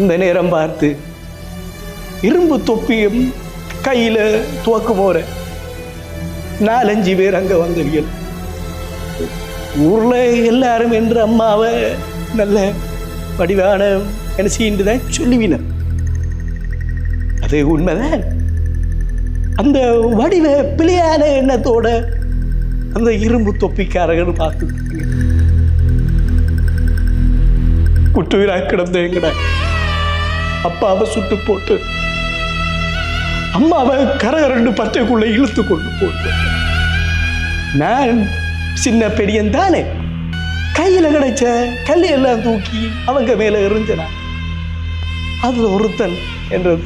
இந்த நேரம் பார்த்து இரும்பு தொப்பியும் கையில துவக்கு போற 4-5 பேர் அங்க வந்தவர்கள். ஊர்ல எல்லாரும் என்று அம்மாவை நல்ல வடிவான மனசின்னு தான் சொல்லுவினர். அது உண்மைதான். அந்த வடிவ பிழையான எண்ணத்தோட அந்த இரும்பு தொப்பிக்காரர்கள் பார்த்து குற்றுயிராக கிடந்த எங்கட அப்பாவை சுட்டு போட்டு அம்மாவை கரகரண்டு பட்டைக்குள்ள இழுத்து கொண்டு போட்டு நான் சின்ன பெரியன் தானே கையில கிடைச்ச கல்லையெல்லாம் தூக்கி அவங்க மேல எறிஞ்சனா. அதுல ஒருத்தன் என்ற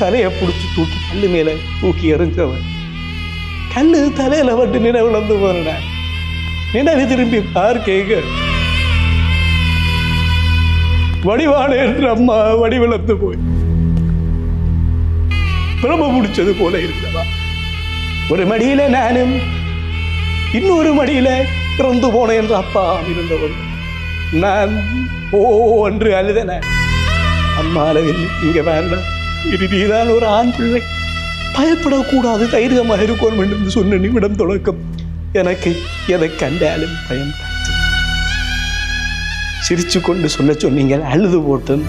தலையை பிடிச்சி தூக்கி கல்லு மேல தூக்கி எறிஞ்சவன் கல்லு தலையில பட்டு நினைவுலந்து போன நினைவு திரும்பி பார்க்க வடிவான என்று அம்மா வடிவிழந்து போய் பிரம முடிச்சது போல இருந்தவா. ஒரு மடியில நானும் இன்னொரு மடியில இறந்து போன என்று அப்பா இருந்தவன். நான் ஓ என்று அழுதன. அம்மா அளவில் இங்க வேண்டாம், இதுதான் ஒரு ஆண் பிள்ளை, பயப்படக்கூடாது, தைரியமாக இருக்கணும் என்று சொன்ன நிமிடம் தொடக்கம் எனக்கு எதை கண்டாலும் பயம். சிரிச்சு கொண்டு சொல்ல சொன்னீங்க, அழுது போட்டேன்.